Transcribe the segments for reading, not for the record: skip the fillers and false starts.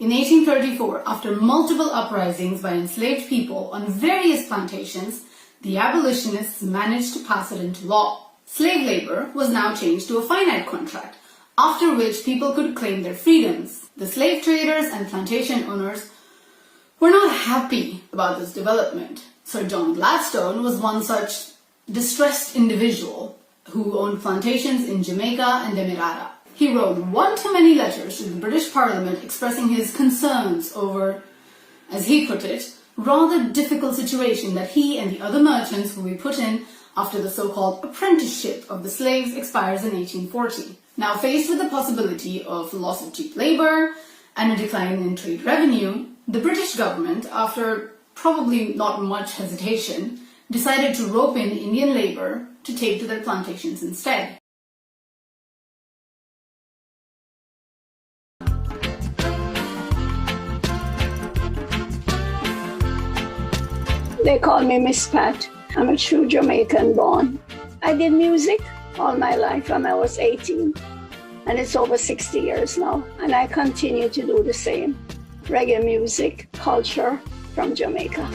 In 1834, after multiple uprisings by enslaved people on various plantations, the abolitionists managed to pass it into law. Slave labor was now changed to a finite contract, after which people could claim their freedoms. The slave traders and plantation owners were not happy about this development. Sir John Gladstone was one such distressed individual who owned plantations in Jamaica and Demerara. He wrote one-to-many letters to the British Parliament expressing his concerns over, as he put it, rather difficult situation that he and the other merchants will be put in after the so-called apprenticeship of the slaves expires in 1840. Now faced with the possibility of loss of cheap labor and a decline in trade revenue, the British government, after probably not much hesitation, decided to rope in Indian labor to take to their plantations instead. They call me Miss Pat. I'm a true Jamaican born. I did music all my life from I was 18, and it's over 60 years now, and I continue to do the same. Reggae music, culture from Jamaica.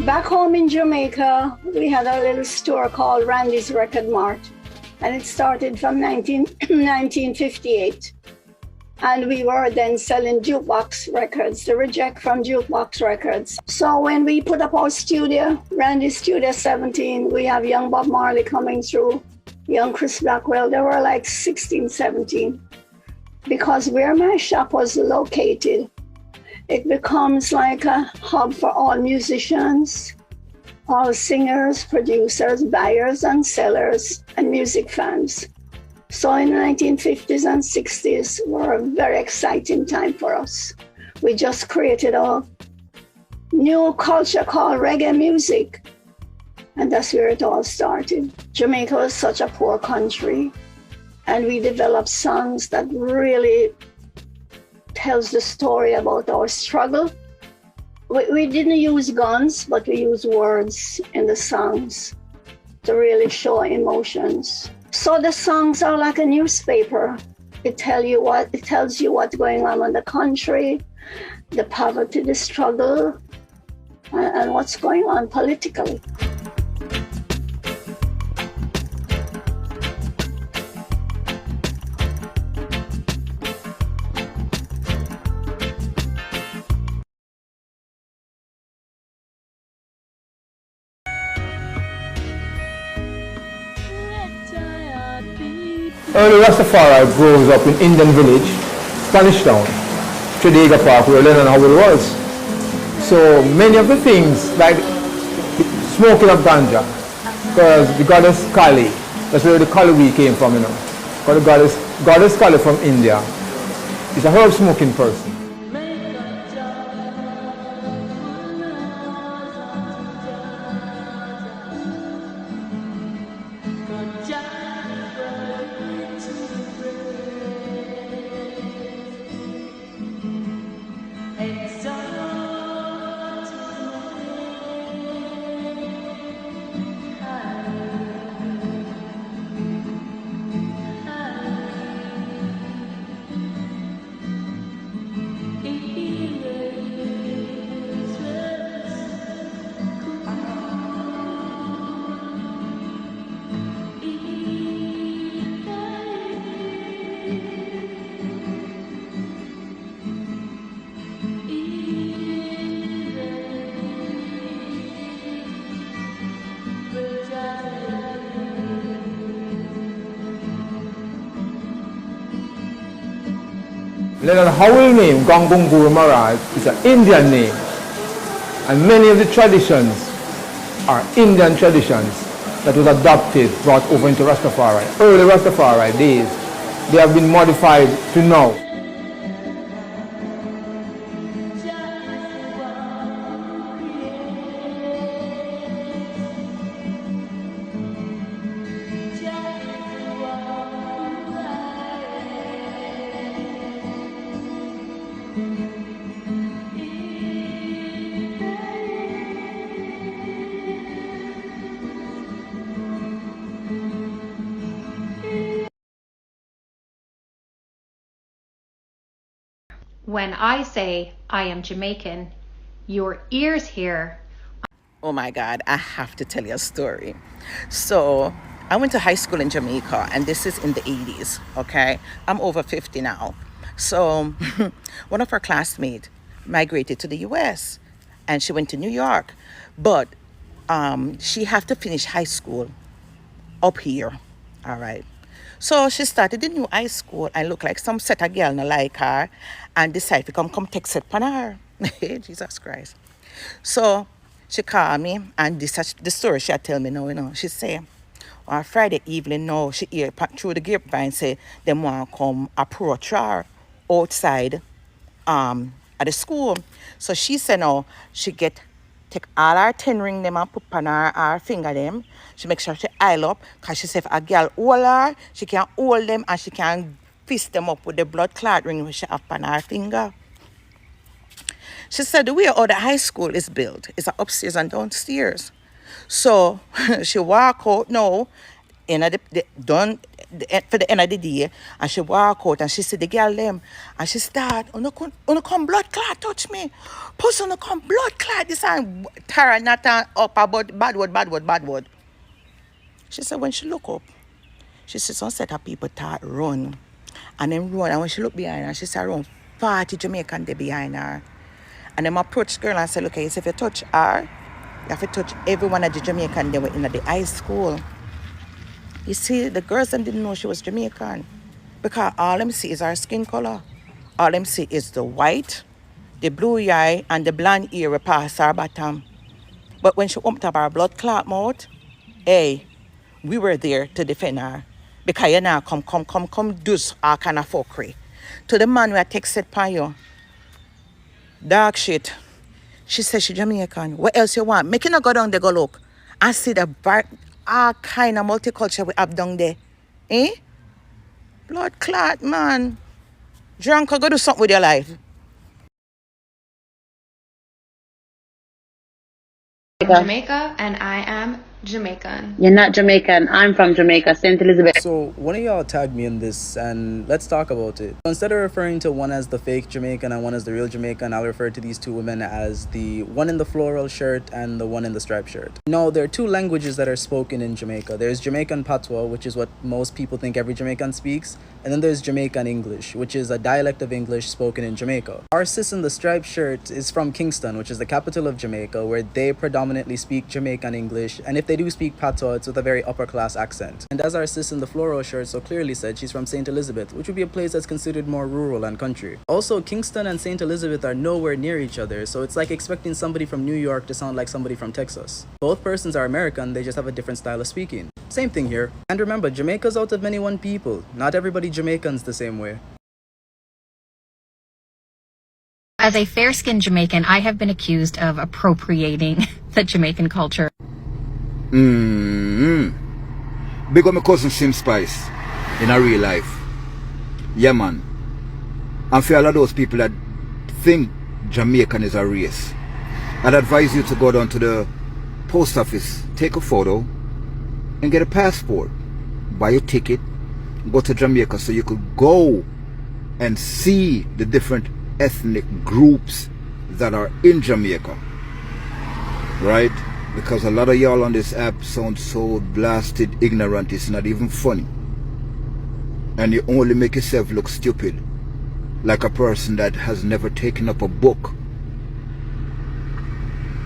Back home in Jamaica, we had a little store called Randy's Record Mart, and it started from 1958. And we were then selling jukebox records, the reject from jukebox records. So when we put up our studio, Randy's Studio 17, we have young Bob Marley coming through, young Chris Blackwell, they were like 16, 17. Because where my shop was located, it becomes like a hub for all musicians, all singers, producers, buyers and sellers, and music fans. So in the 1950s and 60s were a very exciting time for us. We just created a new culture called reggae music, and that's where it all started. Jamaica was such a poor country, and we developed songs that really tells the story about our struggle. We didn't use guns, but we used words in the songs to really show emotions. So the songs are like a newspaper. It tells you what's going on in the country, the poverty, the struggle, and what's going on politically. Early Rastafari grows up in Indian Village, Spanish Town, Tredegar Park, where learning how it was. So many of the things, like smoking of ganja, because the goddess Kali, that's where the Kali we came from, you know. Because the goddess Kali from India is a herb smoking person. The Howell name, Gangungur Maharaj, is an Indian name, and many of the traditions are Indian traditions that was adopted, brought over into Rastafari. Early Rastafari days, they have been modified to now. When I say I am Jamaican, your ears hear. Oh my God, I have to tell you a story. So, I went to high school in Jamaica, and this is in the 80s, okay? I'm over 50 now. So, one of our classmates migrated to the US, and she went to New York. But she had to finish high school up here, all right? So she started the new high school and looked like some set of girl no like her and decided to come text it upon her. Jesus Christ. So she called me and this the story she had tell me now, you know. She say, on Friday evening now, she hear through the grapevine say them want to come approach her outside at the school. So she said now she take all her 10 ring them and put on her finger them. She make sure she oil up, because she say if a girl hold her, she can hold them and she can fist them up with the blood clot ring which she have on her finger. She said the way how the high school is built is upstairs and downstairs. So she walk out now in for the end of the day, and she walk out and she see the girl them and she start, "Una come blood clot touch me. Puss una come blood clot." This and Tara not up about bad word. She said when she look up, she see some set of people start run. And then run, and when she look behind her, she see around 40 Jamaican there behind her. And then I approach the girl and say, "Look, if you touch her, you have to touch every one of the Jamaican there in the high school." You see, the girls them didn't know she was Jamaican, because all them see is her skin color. All them see is the white, the blue eye, and the blonde ear past her bottom. But when she opened up her blood clot mouth, hey, we were there to defend her. Because you now come do all kind of fuckery. To the man who had texted upon you, dog shit. She said she Jamaican. What else you want? Make you not go down there, go look. And see the all kind of multicultural we have down there. Eh? Blood clot, man. Drunk, go do something with your life. Jamaica, and I am Jamaican. You're not Jamaican. I'm from Jamaica, St. Elizabeth. So one of y'all tagged me in this, and let's talk about it. Instead of referring to one as the fake Jamaican and one as the real Jamaican, I'll refer to these two women as the one in the floral shirt and the one in the striped shirt. No, there are two languages that are spoken in Jamaica. There's Jamaican Patois, which is what most people think every Jamaican speaks, and then there's Jamaican English, which is a dialect of English spoken in Jamaica. Our sis in the striped shirt is from Kingston, which is the capital of Jamaica, where they predominantly speak Jamaican English, and if they do speak Patois, it's with a very upper class accent. And as our sis in the floral shirt so clearly said, she's from St. Elizabeth, which would be a place that's considered more rural and country. Also, Kingston and St. Elizabeth are nowhere near each other, so it's like expecting somebody from New York to sound like somebody from Texas. Both persons are American, they just have a different style of speaking. Same thing here. And remember, Jamaica's out of many one people. Not everybody Jamaicans the same way. As a fair-skinned Jamaican, I have been accused of appropriating the Jamaican culture. Big up my cousin Sim Spice in a real life. Yeah, man. And for all of those people that think Jamaican is a race, I'd advise you to go down to the post office, take a photo, and get a passport. Buy your ticket, go to Jamaica so you could go and see the different ethnic groups that are in Jamaica. Right? Because a lot of y'all on this app sound so blasted ignorant, it's not even funny. And you only make yourself look stupid, like a person that has never taken up a book.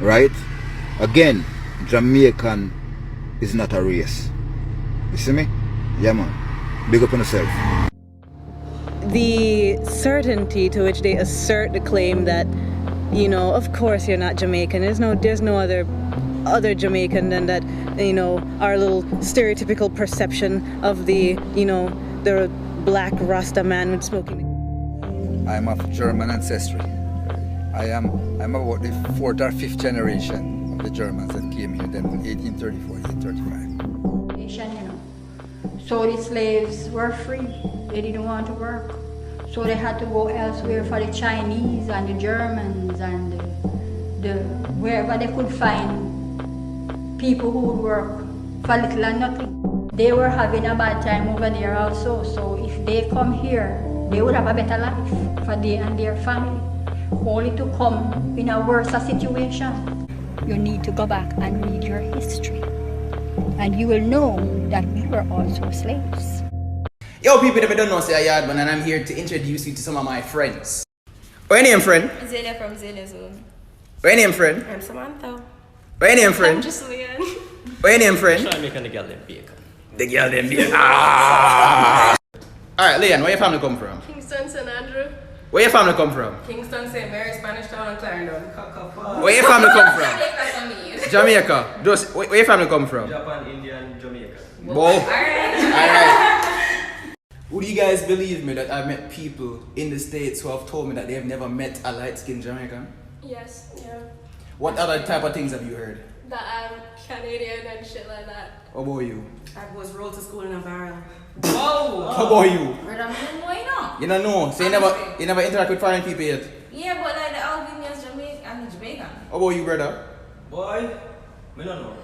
Right? Again, Jamaican is not a race. You see me? Yeah, man. Big up on yourself. The certainty to which they assert the claim that, you know, of course you're not Jamaican. There's no other Jamaican than that, you know, our little stereotypical perception of the, you know, the black Rasta man with smoking. I'm of German ancestry. I'm about the 4th or 5th generation of the Germans that came here then in 1834, 1835. You know. So the slaves were free. They didn't want to work. So they had to go elsewhere for the Chinese and the Germans and the wherever they could find people who would work for little and nothing. They were having a bad time over there also. So if they come here, they would have a better life for they and their family, only to come in a worse situation. You need to go back and read your history, and you will know that we were also slaves. Yo, people that don't know, say I Yardman, and I'm here to introduce you to some of my friends. What's your name, friend? Zelia from Zelia Zone. What's your name, friend? I'm Samantha. What's your name, friend? I'm Julian. What's your name, friend? Jamaican, the girl them bacon. The girl them bacon. Ah! Alright, Leon, where your family come from? Kingston, St. Andrew. Where your family come from? Kingston, St. Mary, Spanish Town, and Clarendon. Where your family come from? Jamaica. Jamaica. Just, where your family come from? Japan, India, and Jamaica. Whoa. Alright. Would you guys believe me that I've met people in the States who have told me that they have never met a light-skinned Jamaican? Yes, yeah. What other type of things have you heard? That I'm Canadian and shit like that. How about you? I was rolled to school in a barrel. Whoa! How about you? But I don't know, you know. You don't know, so you never interact with foreign people yet? Yeah, but like the Albanians, Jamaican, and the Jamaican. How about you, brother? Boy, me don't know.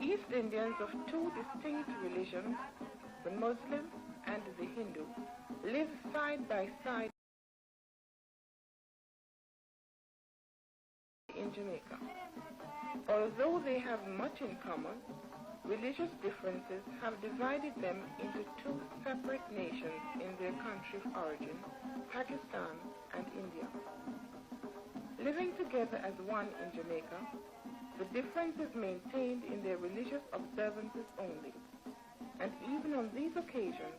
East Indians of two distinct religions, the Muslim and the Hindu, live side by side in Jamaica. Although they have much in common, religious differences have divided them into two separate nations in their country of origin, Pakistan and India. Living together as one in Jamaica, the difference is maintained in their religious observances only, and even on these occasions,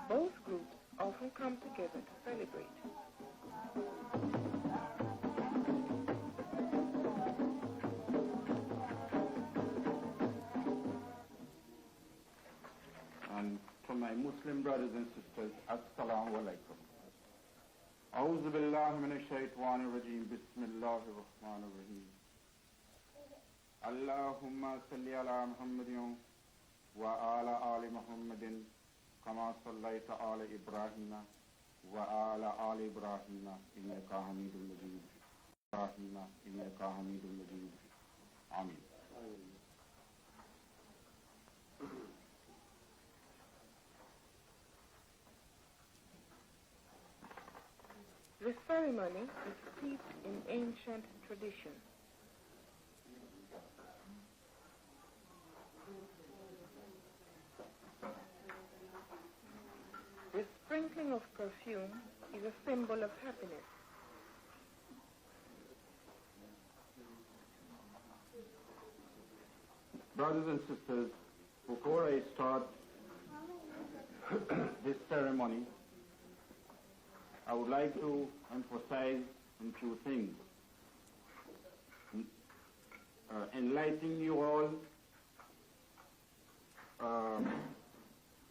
both groups often come together to celebrate. And to my Muslim brothers and sisters, Assalamu alaikum. A'udhu billahi minash shaitanir rajim, bismillahir rahmanir rahim. Allahumma salli ala Muhammadin wa ala ali Muhammadin kama sallaita ala Ibrahim wa ala ali Ibrahim innaka Hamidul Majid. Ibrahim innaka Hamidul Majid. Amin. The ceremony is steeped in ancient tradition. The sprinkling of perfume is a symbol of happiness. Brothers and sisters, before I start this ceremony, I would like to emphasize on two things. Enlighten you all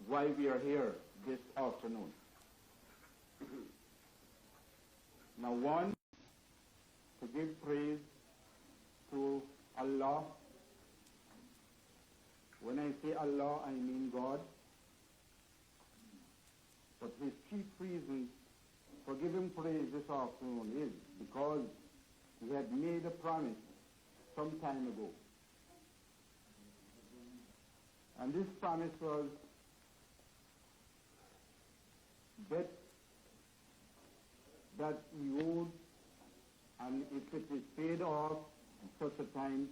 why we are here this afternoon. Now, one, to give praise to Allah. When I say Allah, I mean God. But his chief reason for giving praise this afternoon is because he had made a promise some time ago. And this promise was that he owed, and if it is paid off at such a time,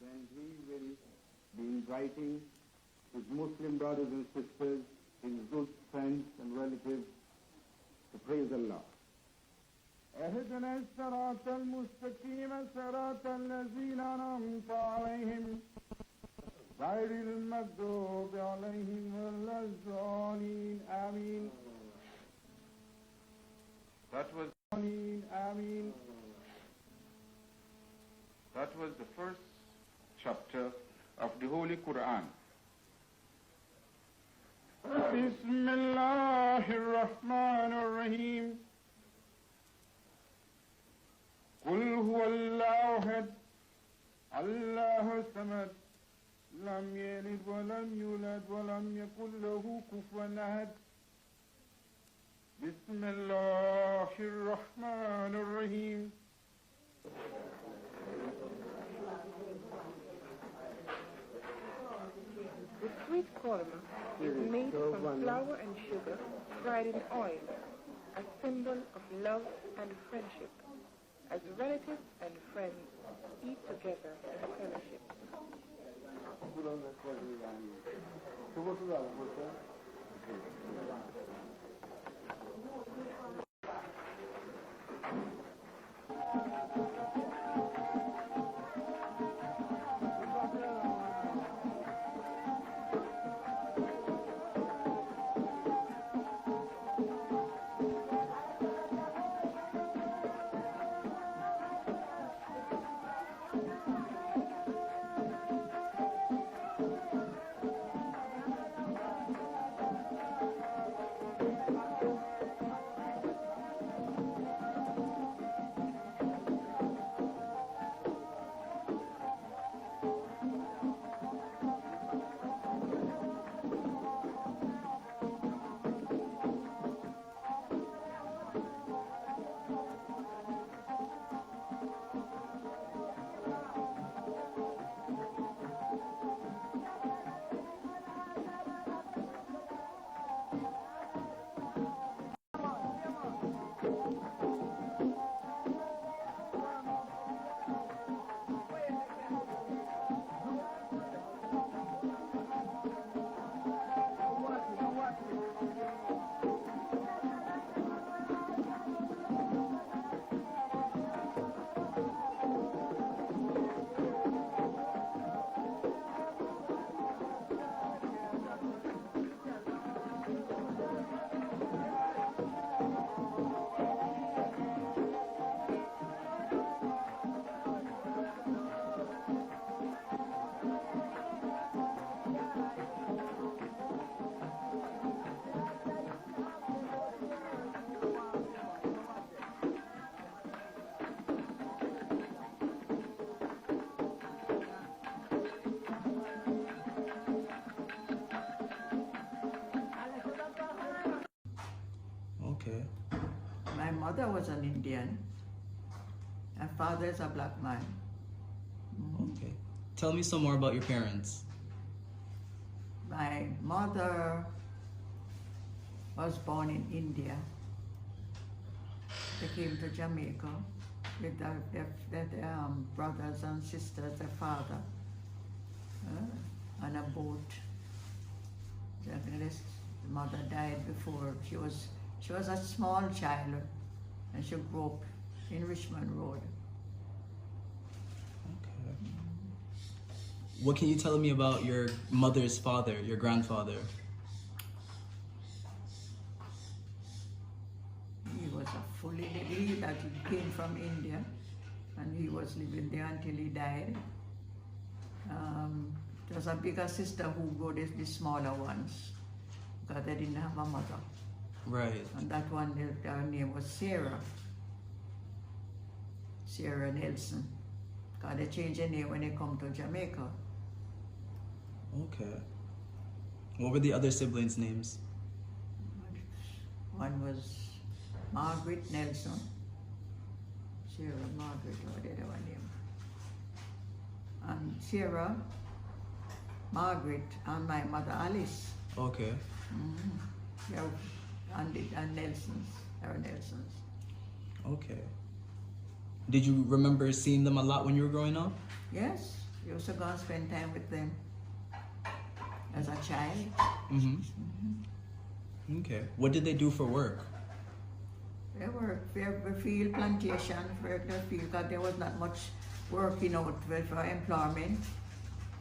then he will be inviting his Muslim brothers and sisters, his good friends and relatives to praise Allah. اهدنا الصراط المستقيم صراط الذين أنعمت عليهم غير المغضوب عليهم ولا الضالين آمين. That was Ameen. That was the first chapter of the Holy Quran. Bismillahir Rahmanir Rahim. Qul huwallahu ahad, Allahu samad, lam yalid wa lam yulad wa lam yakul lahu kufuwan ahad. Bismillahir Rahmanir Rahim. The sweet korma is made from flour and sugar fried in oil, a symbol of love and friendship, as relatives and friends eat together in fellowship. Okay. My mother was an Indian. My father is a black man. Okay. Tell me some more about your parents. My mother was born in India. They came to Jamaica with their brothers and sisters, their father, on a boat. The mother died before. She was a small child, and she grew up in Richmond Road. Okay. What can you tell me about your mother's father, your grandfather? He was a fully degree that he came from India, and he was living there until he died. There was a bigger sister who got the smaller ones because they didn't have a mother. Right. And that one, her name was Sarah Nelson. Because they changed her name when they come to Jamaica. Okay. What were the other siblings' names? One was Margaret Nelson. Sarah Margaret, or the other one name. And Sarah, Margaret, and my mother Alice. Okay. Yeah, and Nelsons, our Nelsons. Okay. Did you remember seeing them a lot when you were growing up? Yes, we used to go and spend time with them as a child. Okay. What did they do for work? They work for field plantation, for the field, because there was not much working out for employment.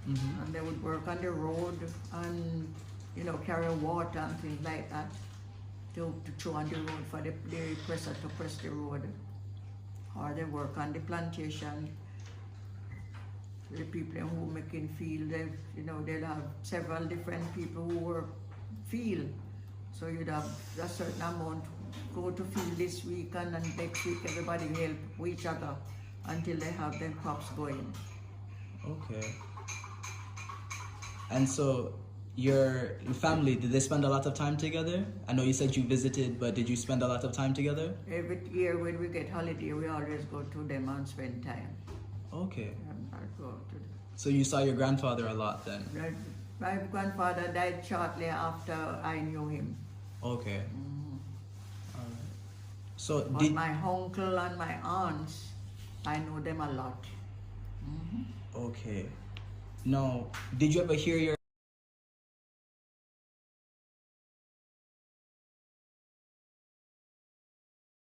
And they would work on the road and, you know, carry water and things like that to throw on the road for the presser to press the road. Or they work on the plantation. The people who making field, they, you know, they'll have several different people who work field. So you'd have a certain amount go to field this week, and then next week everybody help each other until they have their crops going. Okay. And so your family, did they spend a lot of time together? I know you said you visited, but did you spend a lot of time together? Every year when we get holiday, we always go to them and spend time. Okay. I go to them. So you saw your grandfather a lot then? My grandfather died shortly after I knew him. Okay. Alright. So But my uncle and my aunts, I know them a lot. Okay. Now, did you ever hear your